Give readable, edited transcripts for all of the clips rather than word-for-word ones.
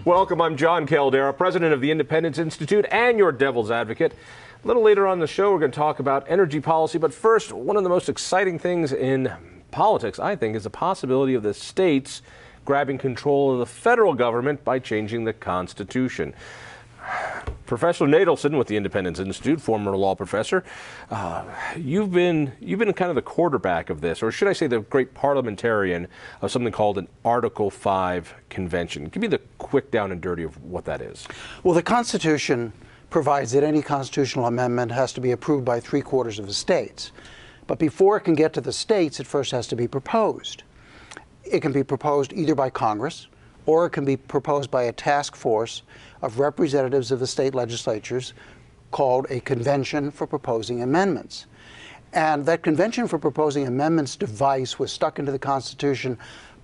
Welcome, I'm Jon Caldara, president of the Independence Institute and your devil's advocate. A little later on in the show, we're going to talk about energy policy. But first, one of the most exciting things in politics, I think, is the possibility of the states grabbing control of the federal government by changing the Constitution. Professor Natelson with the Independence Institute, former law professor, you've been kind of the quarterback of this, or should I say the great parliamentarian of something called an Article 5 convention. Give me the quick down and dirty of what that is. Well, the Constitution provides that any constitutional amendment has to be approved by 3/4 of the states. But before it can get to the states, it first has to be proposed. It can be proposed either by Congress, or it can be proposed by a task force of representatives of the state legislatures called a Convention for Proposing Amendments. And that Convention for Proposing Amendments device was stuck into the Constitution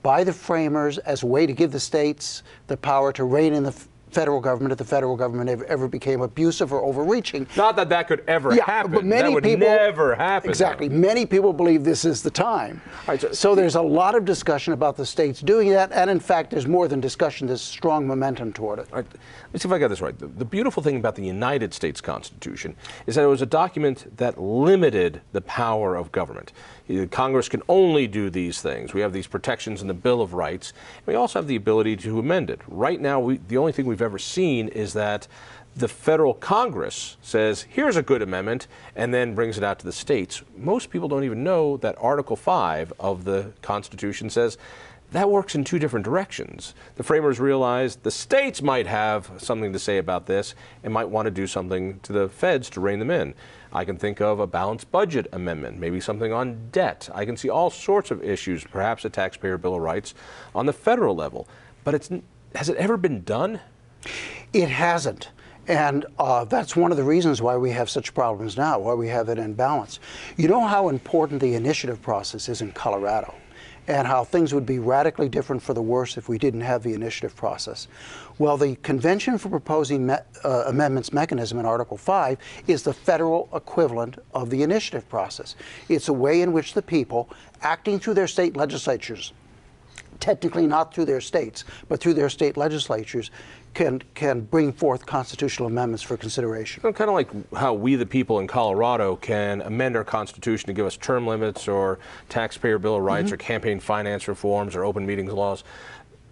by the framers as a way to give the states the power to rein in the federal government if the federal government ever became abusive or overreaching. Not that that could ever happen. But many that would people, never happen. Exactly. Though. Many people believe this is the time. Right, so there's a lot of discussion about the states doing that, and in fact, there's more than discussion, there's strong momentum toward it. Right. Let's see if I got this right. The beautiful thing about the United States Constitution is that it was a document that limited the power of government. Congress can only do these things. We have these protections in the Bill of Rights. We also have the ability to amend it. Right now, the only thing we've ever seen is that the federal Congress says, here's a good amendment, and then brings it out to the states. Most people don't even know that Article 5 of the Constitution says that works in two different directions. The framers realized the states might have something to say about this and might want to do something to the feds to rein them in. I can think of a balanced budget amendment, maybe something on debt. I can see all sorts of issues, perhaps a taxpayer bill of rights on the federal level. But has it ever been done? It hasn't. And that's one of the reasons why we have such problems now, why we have an imbalance. You know how important the initiative process is in Colorado, and how things would be radically different for the worse if we didn't have the initiative process. Well, the Convention for Proposing Amendments mechanism in Article 5 is the federal equivalent of the initiative process. It's a way in which the people, acting through their state legislatures, technically not through their states, but through their state legislatures, can bring forth constitutional amendments for consideration. Kind of like how we, the people in Colorado, can amend our Constitution to give us term limits or taxpayer bill of rights or campaign finance reforms or open meetings laws.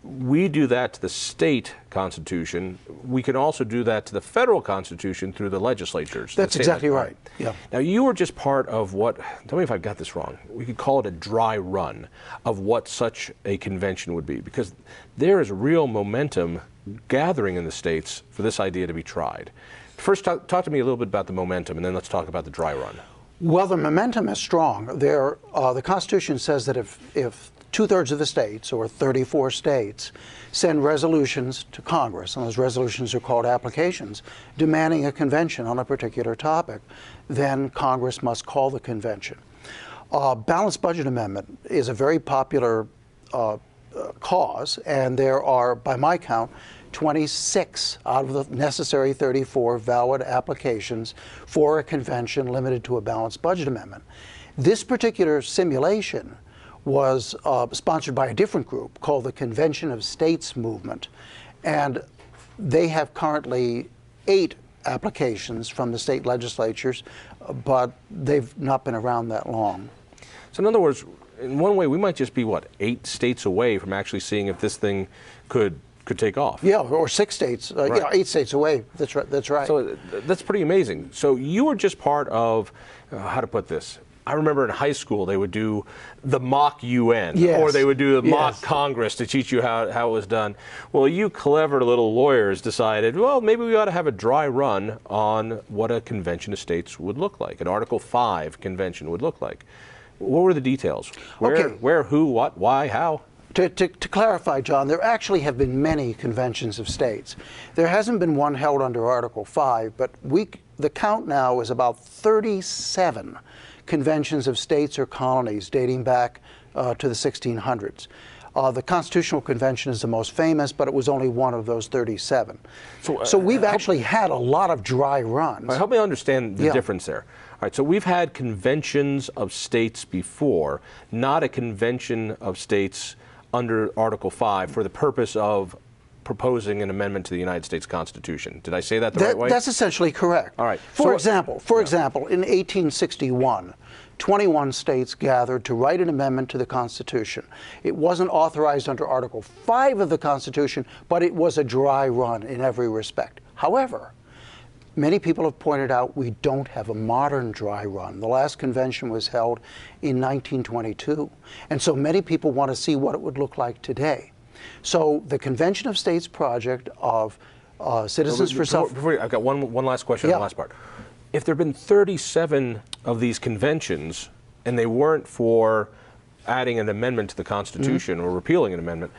We do that to the state Constitution. We can also do that to the federal Constitution through the legislatures. That's exactly right. Yeah. Now, you were just part of what, tell me if I've got this wrong, we could call it a dry run of what such a convention would be, because there is real momentum gathering in the states for this idea to be tried. First, talk to me a little bit about the momentum, and then let's talk about the dry run. Well, the momentum is strong. The Constitution says that if 2/3 of the states, or 34 states, send resolutions to Congress, and those resolutions are called applications, demanding a convention on a particular topic, then Congress must call the convention. Balanced budget amendment is a very popular cause, and there are, by my count, 26 out of the necessary 34 valid applications for a convention limited to a balanced budget amendment. This particular simulation was sponsored by a different group called the Convention of States Movement, and they have currently 8 applications from the state legislatures, but they've not been around that long. So in other words, in one way, we might just be, what, 8 states away from actually seeing if this thing could take off. Yeah, or 6 states, right. Yeah, 8 states away. That's right. That's right. So that's pretty amazing. So you were just part of, how to put this? I remember in high school they would do the mock UN, yes. or they would do the mock Yes. Congress to teach you how it was done. Well, you clever little lawyers decided, well, maybe we ought to have a dry run on what a convention of states would look like, an Article 5 convention would look like. What were the details? Where, who, what, why, how? To clarify, John, there actually have been many conventions of states. There hasn't been one held under Article 5, but the count now is about 37 conventions of states or colonies dating back to the 1600s. The Constitutional Convention is the most famous, but it was only one of those 37. So we've actually had a lot of dry runs. Help me understand the difference there. All right, so we've had conventions of states before, not a convention of states under Article 5 for the purpose of proposing an amendment to the United States Constitution. Did I say that the right way? That's essentially correct. All right. For example, in 1861, 21 states gathered to write an amendment to the Constitution. It wasn't authorized under Article 5 of the Constitution, but it was a dry run in every respect. However, many people have pointed out we don't have a modern dry run. The last convention was held in 1922, and so many people want to see what it would look like today. So the Convention of States project of Citizens for Self... I've got one last question on the last part. If there have been 37 of these conventions, and they weren't for adding an amendment to the Constitution or repealing an amendment,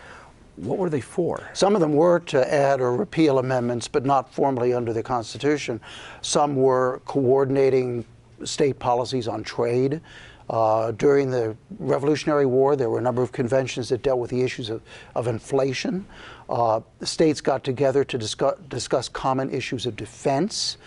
what were they for? Some of them were to add or repeal amendments, but not formally under the Constitution. Some were coordinating state policies on trade. During the Revolutionary War, there were a number of conventions that dealt with the issues of inflation. The states got together to discuss common issues of defense.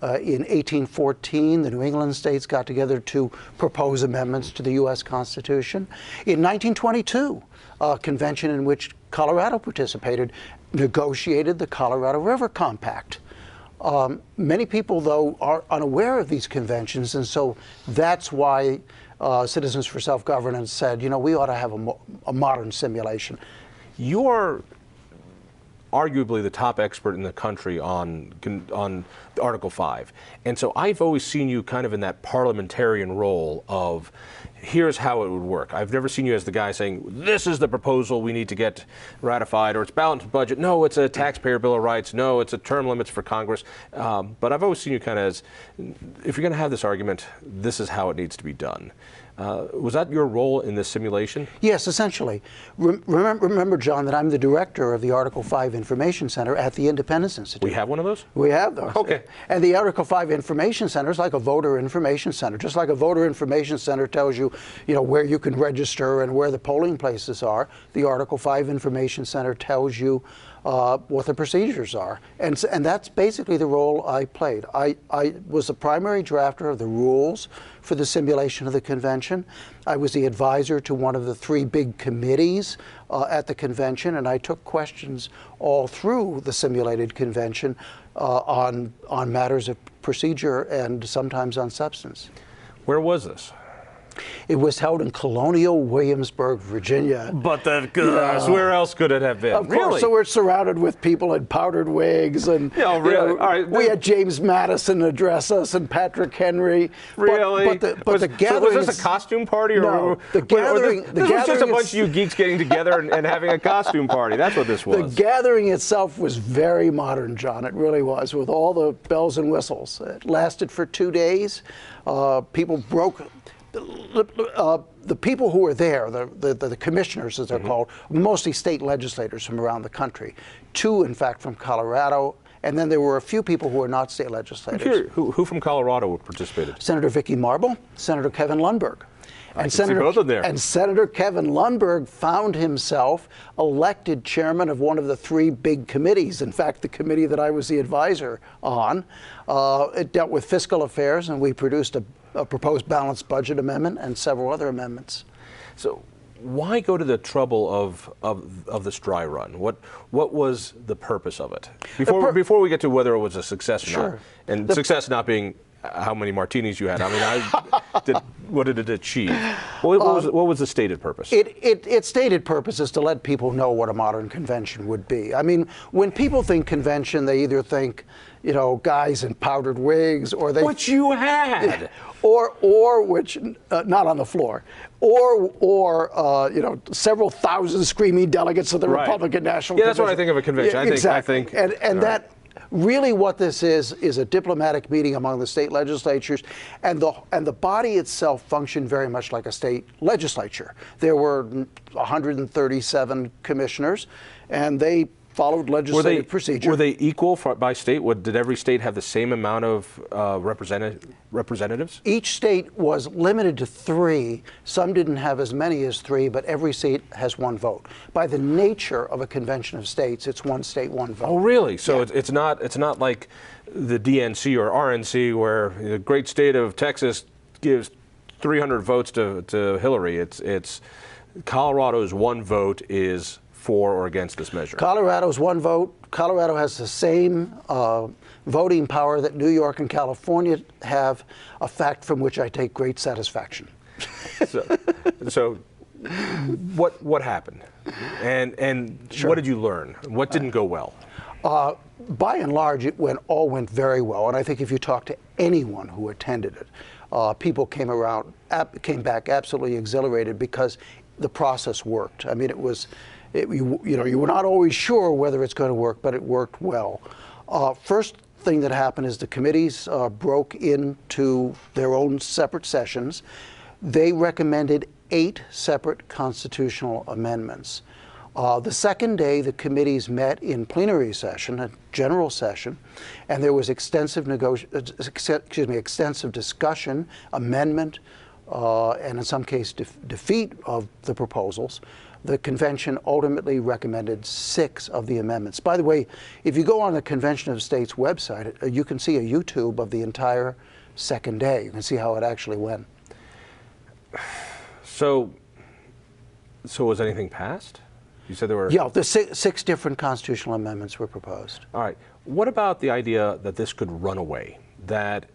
In 1814, the New England states got together to propose amendments to the U.S. Constitution. In 1922, a convention in which Colorado participated negotiated the Colorado River Compact. Many people, though, are unaware of these conventions, and so that's why Citizens for Self-Governance said, you know, we ought to have a modern simulation. You're arguably the top expert in the country on Article 5. And so I've always seen you kind of in that parliamentarian role of, here's how it would work. I've never seen you as the guy saying, this is the proposal we need to get ratified, or it's balanced budget. No, it's a taxpayer bill of rights. No, it's a term limits for Congress. But I've always seen you kind of as, if you're going to have this argument, this is how it needs to be done. Was that your role in this simulation? Yes, essentially. Remember, John, that I'm the director of the Article 5 Information Center at the Independence Institute. We have one of those? We have those. Okay. And the Article 5 Information Center is like a voter information center. Just like a voter information center tells you, where you can register and where the polling places are, the Article 5 Information Center tells you what the procedures are. And that's basically the role I played. I was the primary drafter of the rules for the simulation of the convention. I was the advisor to one of the three big committees at the convention, and I took questions all through the simulated convention on matters of procedure and sometimes on substance. Where was this? It was held in colonial Williamsburg, Virginia. But where else could it have been? Of course, so we're surrounded with people in powdered wigs, and really? All right. We had James Madison address us and Patrick Henry. Really? But the gathering. So was this a costume party, or no? The gathering. This was just a bunch of you geeks getting together and having a costume party. That's what this was. The gathering itself was very modern, John. It really was, with all the bells and whistles. It lasted for 2 days. People broke. The people who were there, the commissioners, as they're called, mostly state legislators from around the country. 2, in fact, from Colorado, and then there were a few people who were not state legislators. Who from Colorado participated? Senator Vicki Marble, Senator Kevin Lundberg. And Senator Kevin Lundberg found himself elected chairman of one of the 3 big committees. In fact, the committee that I was the advisor on, it dealt with fiscal affairs, and we produced a proposed balanced budget amendment and several other amendments. So why go to the trouble of this dry run? What was the purpose of it? Before we get to whether it was a success or not, and success not being how many martinis you had. I mean, what did it achieve? What was the stated purpose? Its stated purpose is to let people know what a modern convention would be. I mean, when people think convention, they either think, guys in powdered wigs, or they... Which you had! Or which, not on the floor, or several thousand screaming delegates of the Republican National Convention. That's what I think of a convention. Exactly. I think that really what this is a diplomatic meeting among the state legislatures, and the body itself functioned very much like a state legislature. There were 137 commissioners, and they followed legislative procedure. Were they equal by state? Did every state have the same amount of representatives? Each state was limited to 3. Some didn't have as many as 3, but every state has 1 vote. By the nature of a convention of states, it's 1 state, 1 vote. Oh, really? So it's not like the DNC or RNC, where the great state of Texas gives 300 votes to Hillary. It's Colorado's 1 vote is for or against this measure? Colorado's one vote. Colorado has the same voting power that New York and California have, a fact from which I take great satisfaction. So what happened? And Sure. what did you learn? What didn't go well? By and large, all went very well. And I think if you talk to anyone who attended it, people came back absolutely exhilarated because the process worked. I mean, you were not always sure whether it's going to work, but it worked well. First thing that happened is the committees broke into their own separate sessions. They recommended 8 separate constitutional amendments. The second day, the committees met in plenary session, a general session, and there was extensive discussion, amendment, and in some cases defeat of the proposals. The convention ultimately recommended 6 of the amendments. By the way, if you go on the Convention of States website, you can see a YouTube of the entire second day. You can see how it actually went. So was anything passed? You said there were... Yeah, the 6 different constitutional amendments were proposed. All right. What about the idea that this could run away? That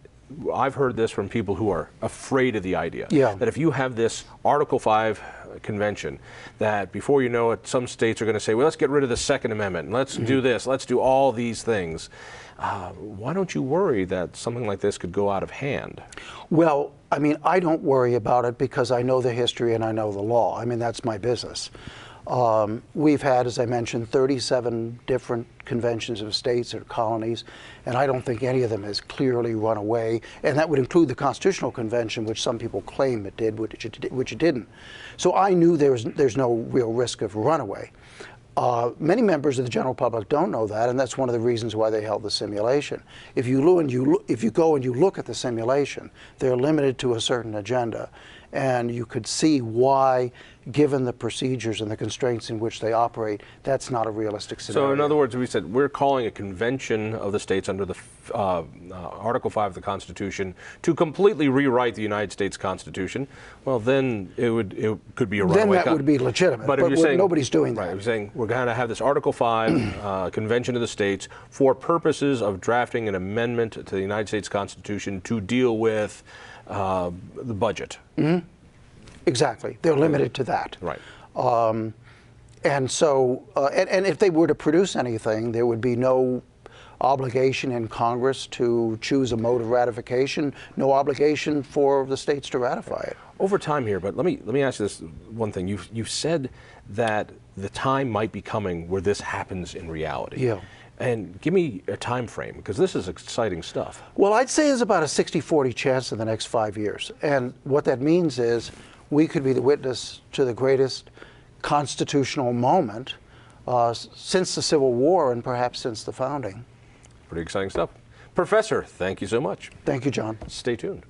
I've heard this from people who are afraid of the idea. Yeah. That if you have this Article 5 convention, that before you know it, some states are going to say, well, let's get rid of the Second Amendment, and let's do this, let's do all these things. Why don't you worry that something like this could go out of hand? Well, I mean, I don't worry about it because I know the history and I know the law. I mean, that's my business. We've had, as I mentioned, 37 different conventions of states or colonies, and I don't think any of them has clearly run away. And that would include the Constitutional Convention, which some people claim it did, which it didn't. So I knew there's no real risk of runaway. Many members of the general public don't know that, and that's one of the reasons why they held the simulation. If you go and you look at the simulation, they're limited to a certain agenda, and you could see why, given the procedures and the constraints in which they operate, that's not a realistic scenario. So in other words, we said we're calling a convention of the states under the Article 5 of the Constitution to completely rewrite the United States Constitution. Well, then it could be a runaway. Then that would be legitimate, but if you're saying, nobody's doing that. Right, you're saying we're going to have this Article 5 convention of the states for purposes of drafting an amendment to the United States Constitution to deal with the budget. Mm-hmm. Exactly. They're limited to that. Right. And so, and if they were to produce anything, there would be no obligation in Congress to choose a mode of ratification, no obligation for the states to ratify it. Over time here, but let me ask you this one thing. You've said that the time might be coming where this happens in reality. Yeah. And give me a time frame, because this is exciting stuff. Well, I'd say there's about a 60-40 chance in the next 5 years. And what that means is we could be the witness to the greatest constitutional moment since the Civil War and perhaps since the founding. Pretty exciting stuff. Professor, thank you so much. Thank you, John. Stay tuned.